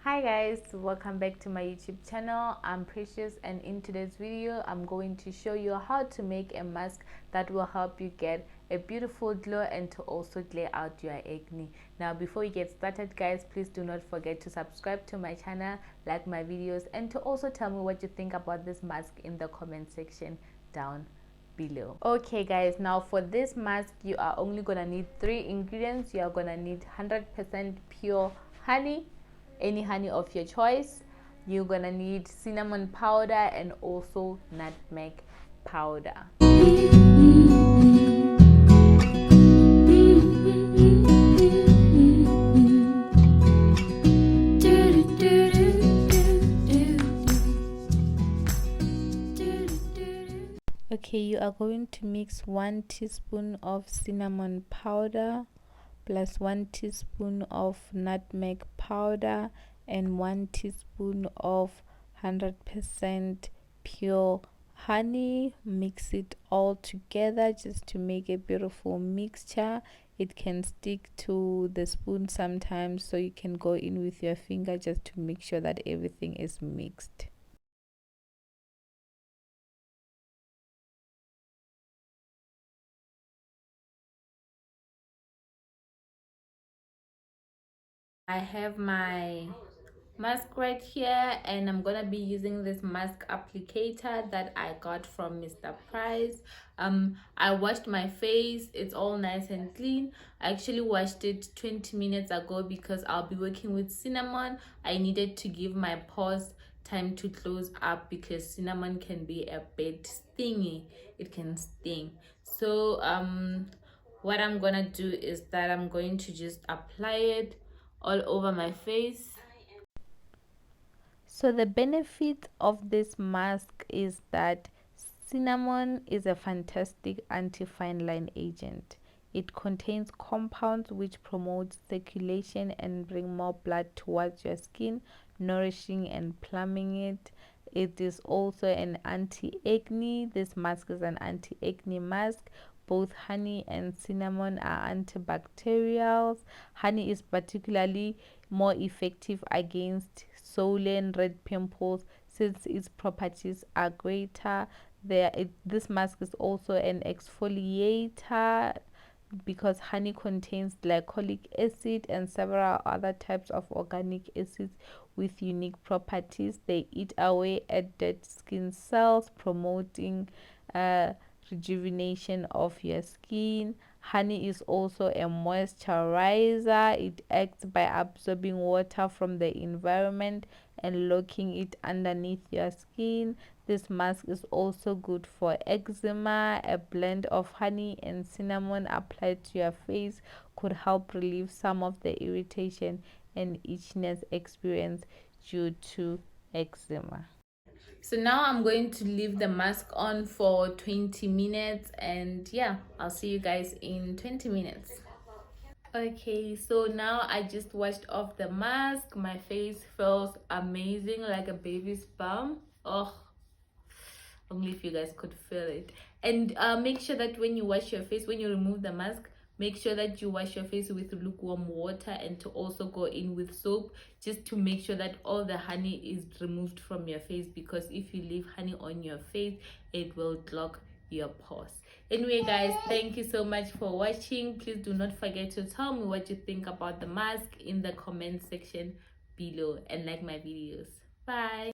Hi guys, welcome back to my YouTube channel. I'm Precious, and in today's video I'm going to show you how to make a mask that will help you get a beautiful glow and to also clear out your acne. Now before we get started guys, please do not forget to subscribe to my channel, like my videos, and to also tell me what you think about this mask in the comment section down below. Okay guys, now for this mask you are only gonna need 3 ingredients. You are gonna need 100% pure honey, any honey of your choice. You're gonna need cinnamon powder and also nutmeg powder. Okay, you are going to mix 1 teaspoon of cinnamon powder plus 1 teaspoon of nutmeg powder and 1 teaspoon of 100% pure honey. Mix it all together just to make a beautiful mixture. It can stick to the spoon sometimes, so you can go in with your finger just to make sure that everything is mixed. I have my mask right here, and I'm gonna be using this mask applicator that I got from Mr. Price. I washed my face, it's all nice and clean. I actually washed it 20 minutes ago because I'll be working with cinnamon. I needed to give my pores time to close up because cinnamon can be a bit stingy. It can sting. So what I'm gonna do is that I'm going to just apply it all over my face. So the benefit of this mask is that cinnamon is a fantastic anti-fine line agent. It contains compounds which promote circulation and bring more blood towards your skin, nourishing and plumbing it. It is also an anti-acne. This mask is an anti-acne mask. Both honey and cinnamon are antibacterials. Honey is particularly more effective against swollen red pimples since its properties are greater. This mask is also an exfoliator because honey contains glycolic acid and several other types of organic acids with unique properties. They eat away at dead skin cells, promoting rejuvenation of your skin. Honey is also a moisturizer. It acts by absorbing water from the environment and locking it underneath your skin. This mask is also good for eczema. A blend of honey and cinnamon applied to your face could help relieve some of the irritation and itchiness experienced due to eczema. So now I'm going to leave the mask on for 20 minutes, and yeah, I'll see you guys in 20 minutes. Okay, so now I just washed off the mask. My face feels amazing, like a baby's bum. Oh, only if you guys could feel it. And make sure that when you wash your face, when you remove the mask, make sure that you wash your face with lukewarm water and to also go in with soap, just to make sure that all the honey is removed from your face, because if you leave honey on your face, it will clog your pores. Anyway guys, thank you so much for watching. Please do not forget to tell me what you think about the mask in the comment section below, and like my videos. Bye.